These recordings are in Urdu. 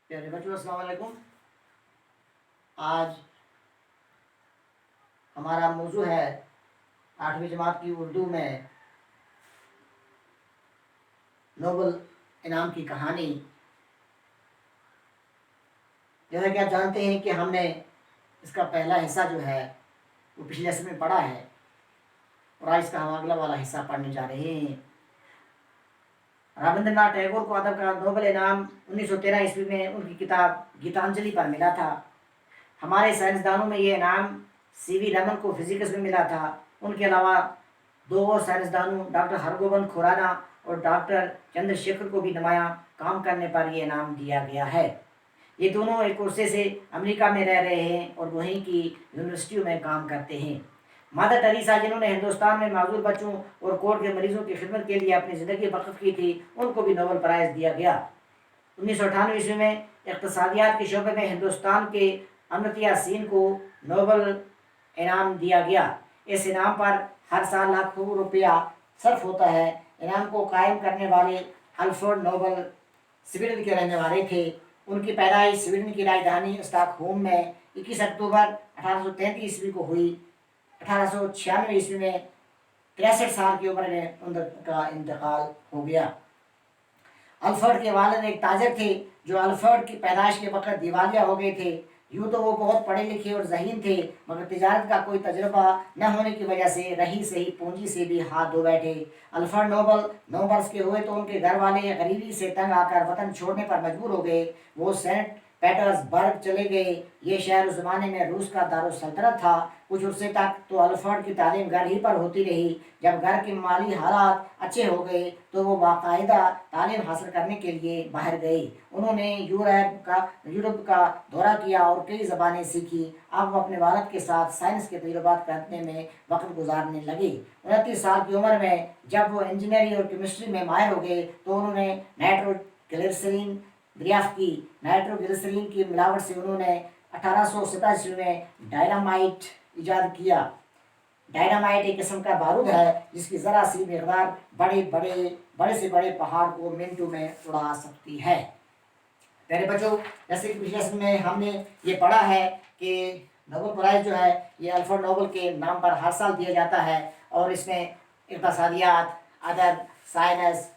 پیارے بچوں السلام علیکم۔ آج ہمارا موضوع ہے 8ویں جماعت کی اردو میں نوبل انعام کی کہانی۔ جیسا کہ آپ جانتے ہیں کہ ہم نے اس کا پہلا حصہ جو ہے وہ پچھلے حصے میں پڑھا ہے، اور آج اس کا ہم اگلا والا حصہ پڑھنے جا رہے ہیں۔ رابندر ناتھ ٹیگور کو ادب کا نوبل انعام 1913 عیسوی میں ان کی کتاب گیتانجلی پر ملا تھا۔ ہمارے سائنسدانوں میں یہ انعام سی وی رمن کو فزکس میں ملا تھا۔ ان کے علاوہ 2 اور سائنسدانوں ڈاکٹر ہرگوبند کھورانا اور ڈاکٹر چندر شیکھر کو بھی نمایاں کام کرنے پر یہ انعام دیا گیا ہے۔ یہ دونوں ایک عرصے سے امریکہ میں رہ رہے ہیں اور وہیں کی یونیورسٹیوں میں کام کرتے ہیں۔ مدر ٹریسا جنہوں نے ہندوستان میں معذور بچوں اور کوڑ کے مریضوں کی خدمت کے لیے اپنی زندگی وقف کی تھی، ان کو بھی نوبل پرائز دیا گیا۔ 1998 عیسوی میں اقتصادیات کے شعبے میں ہندوستان کے امرتیا سین کو نوبل انعام دیا گیا۔ اس انعام پر ہر سال لاکھوں روپیہ صرف ہوتا ہے۔ انعام کو قائم کرنے والے الفریڈ نوبل سویڈن کے رہنے والے تھے۔ ان کی پیدائش سویڈن کی راجدھانی اسٹاک ہوم میں 21 اکتوبر 1833 عیسوی کو ہوئی۔ 1896 عیسوی میں 63 سال کی عمر میں ان کا انتقال ہو گیا۔ الفریڈ کے والد ایک تاجر تھے جو الفریڈ کی پیدائش کے وقت دیوالیہ ہو گئے تھے۔ یوں تو وہ بہت پڑھے لکھے اور ذہین تھے، مگر تجارت کا کوئی تجربہ نہ ہونے کی وجہ سے رہی سہی پونجی سے بھی ہاتھ دھو بیٹھے۔ الفریڈ نوبل 9 برس کے ہوئے تو ان کے گھر والے غریبی سے تنگ آ کر وطن چھوڑنے پر مجبور ہو گئے۔ وہ سینٹ پیٹرز برگ چلے گئے۔ یہ شہر اس زمانے میں روس کا دارالسلطنت تھا۔ کچھ عرصے تک تو الفریڈ کی تعلیم گھر ہی پر ہوتی رہی۔ جب گھر کے مالی حالات اچھے ہو گئے تو وہ باقاعدہ تعلیم حاصل کرنے کے لیے باہر گئی۔ انہوں نے یورپ کا دورہ کیا اور کئی زبانیں سیکھی۔ اب وہ اپنے والد کے ساتھ سائنس کے تجربات کرنے میں وقت گزارنے لگے۔ 29 سال کی عمر میں جب وہ انجینئرنگ اور کیمسٹری میں ماہر ہو گئے تو انہوں نے نائٹروگلیسرین دریافت کی۔ نائٹروگلیسرین کی ملاوٹ سے انہوں نے 1827 میں ڈائنامائٹ ایجاد کیا۔ ڈائنامائٹ ایک قسم کا بارود ہے جس کی ذرا سی مقدار بڑے سے بڑے پہاڑ کو منٹوں میں اڑا سکتی ہے۔ پیارے بچوں، جیسے کہ پچھلے سن میں ہم نے یہ پڑھا ہے کہ نوبل پرائز جو ہے یہ الفریڈ نوبل کے نام پر ہر سال دیا جاتا ہے، اور اس میں اقتصادیات، ادب، سائنس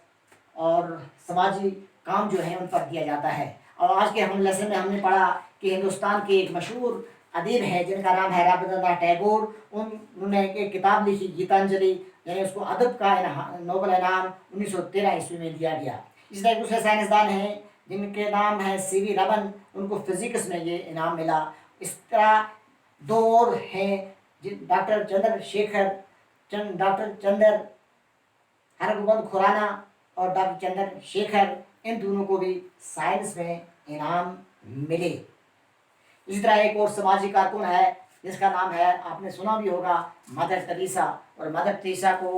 اور سماجی کام جو ہیں ان پر دیا جاتا ہے۔ اور آج کے ہم لیسن میں ہم نے پڑھا کہ ہندوستان کے ایک مشہور ادیب ہے جن کا نام ہے رابندر ناتھ ٹیگور۔ انہوں نے ایک کتاب لکھی گیتانجلی، یعنی اس کو ادب کا نوبل انعام 1913 عیسوی میں دیا گیا۔ اس طرح دوسرے سائنسدان ہیں جن کے نام ہے سی وی رمن، ان کو فزکس میں یہ انعام ملا۔ اس طرح 2 اور ہیں ڈاکٹر چندر ہرگوبند کھورانا اور ڈاکٹر چندر شیکھر، ان دونوں کو بھی سائنس میں انعام ملے۔ اسی طرح ایک اور سماجی کارکن ہے جس کا نام ہے، آپ نے سنا بھی ہوگا، مدر ٹریسا۔ اور مدر ٹریسا کو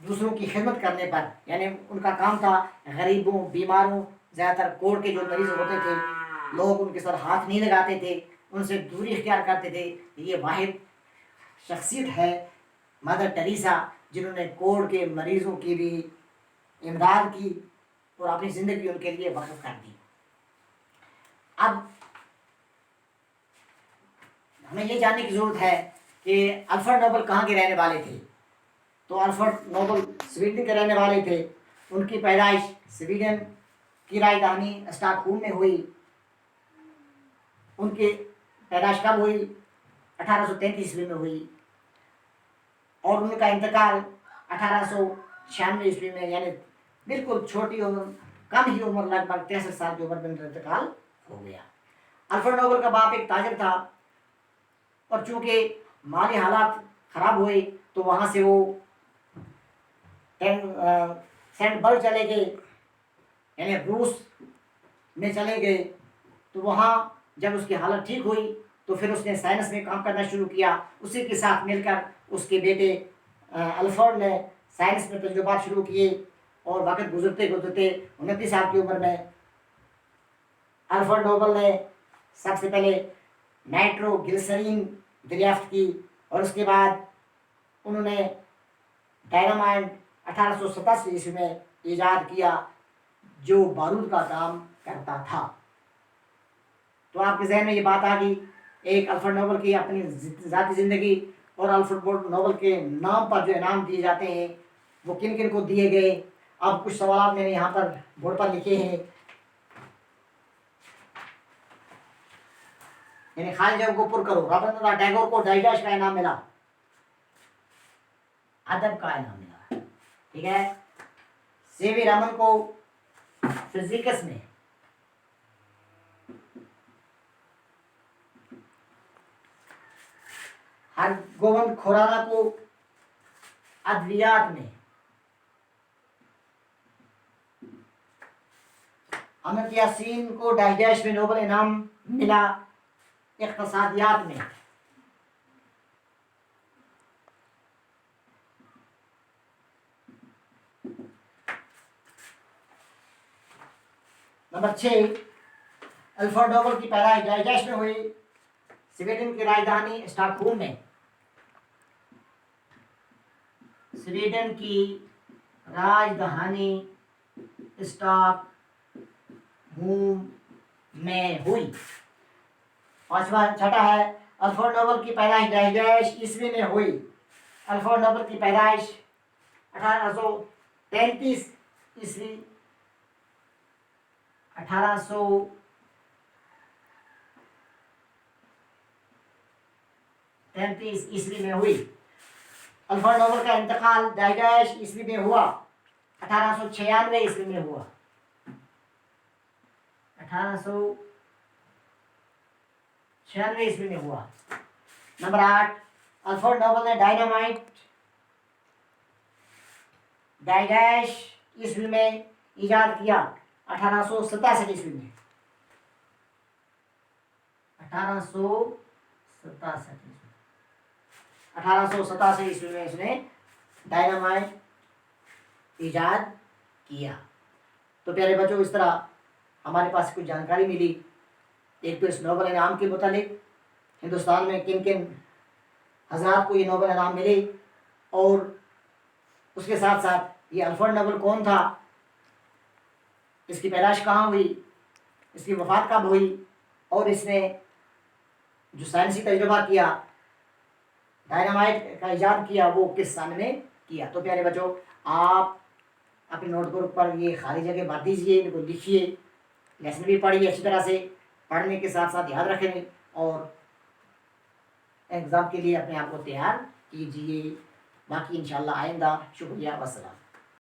دوسروں کی خدمت کرنے پر، یعنی ان کا کام تھا غریبوں، بیماروں، زیادہ تر کوڑ کے جو مریض ہوتے تھے، لوگ ان کے ساتھ ہاتھ نہیں لگاتے تھے، ان سے دوری اختیار کرتے تھے۔ یہ واحد شخصیت ہے مدر ٹریسا جنہوں نے کوڑ کے مریضوں کی بھی امداد کی اور اپنی زندگی ان کے لیے وقف کر دی۔ اب ہمیں یہ جاننے کی ضرورت ہے کہ الفریڈ نوبل کہاں کے رہنے والے تھے۔ تو الفریڈ نوبل سویڈن کے رہنے والے تھے۔ ان کی پیدائش سویڈن کی راجدھانی اسٹاک ہوم میں ہوئی۔ ان کی پیدائش کب ہوئی؟ 1833 عیسوی میں ہوئی، اور ان کا انتقال 1896 عیسوی میں، یعنی بالکل چھوٹی عمر، کم ہی عمر، لگ بھگ 63 سال کی عمر میں ان کا انتقال ہو گیا۔ الفریڈ نوبل کا باپ ایک تاجر تھا، اور چونکہ مالی حالات خراب ہوئے تو وہاں سے وہ سینٹ برگ چلے گئے، یعنی روس میں چلے گئے۔ تو وہاں جب اس کی حالت ٹھیک ہوئی تو پھر اس نے سائنس میں کام کرنا شروع کیا۔ اسی کے ساتھ مل کر اس کے بیٹے الفریڈ نے سائنس میں تجربات شروع کیے، اور وقت گزرتے گزرتے 29 سال کی عمر میں الفریڈ نوبل نے سب سے پہلے نائٹروگلیسرین دریافت کی، اور اس کے بعد انہوں نے ڈائنامائٹ 1887 عیسوی میں ایجاد کیا۔ جو بارود کا کام کرتا تھا۔ تو آپ کے ذہن میں یہ بات آ گئی، ایک الفریڈ نوبل کی اپنی ذاتی زندگی اور الفریڈ نوبل کے نام پر جو انعام دیے جاتے ہیں وہ کن کن کو دیے گئے۔ اب کچھ سوالات میں نے یہاں پر بورڈ پر لکھے ہیں، یعنی خالی جگہ کو پر کرو۔ رابندر ناتھ ٹیگور کو ڈائیڈاش کا انعام ملا، ادب کا انعام ملا، ٹھیک ہے۔ سی وی رمن کو فزکس میں، ہر گوبند کھورانا کو ادویات میں، امرتیہ یاسین کو ڈائیڈاش میں نوبل انعام ملا اقتصادیات میں۔ نمبر 6، الفریڈ نوبل کی پیدائش ڈائیڈاش میں ہوئی، سویڈن کی راجدھانی اسٹاک ہوم میں۔ سویڈن کی راجدھانی اسٹاک ہوم میں ہوئی۔ پانچواں چھٹا ہے، الفریڈ نوبل کی پیدائش ڈائیڈاش عیسوی میں ہوئی۔ الفریڈ نوبل کی پیدائش 1833 عیسوی 1833 عیسوی میں ہوئی۔ الفریڈ نوبل کا انتقال ڈائیڈاش عیسوی میں ہوا، 1896 عیسوی میں ہوا، 1896 عیسوی میں ہوا۔ نمبر 8، الفریڈ نوبل نے ڈائنامائٹ ڈائیڈاش عیسوی میں ایجاد کیا، 1867 عیسوی میں، 1867 عیسوی میں اس نے ڈائنامائٹ ایجاد کیا۔ تو پیارے بچوں، اس طرح ہمارے پاس کچھ جانکاری ملی، ایک تو اس نوبل انعام کے متعلق، ہندوستان میں کن کن حضرات کو یہ نوبل انعام ملے، اور اس کے ساتھ ساتھ یہ الفریڈ نوبل کون تھا، اس کی پیدائش کہاں ہوئی، اس کی وفات کب ہوئی، اور اس نے جو سائنسی تجربہ کیا، ڈائنامائٹ کا ایجاد کیا، وہ کس سال میں کیا۔ تو پیارے بچوں، آپ اپنے نوٹ بک پر یہ خالی جگہ بھر دیجیے، ان کو لکھیے، لیسن بھی پڑھیے اچھی طرح سے، پڑھنے کے ساتھ ساتھ یاد رکھیں اور ایگزام کے لیے اپنے آپ کو تیار کیجیے۔ باقی انشاءاللہ آئندہ۔ شکریہ، والسلام۔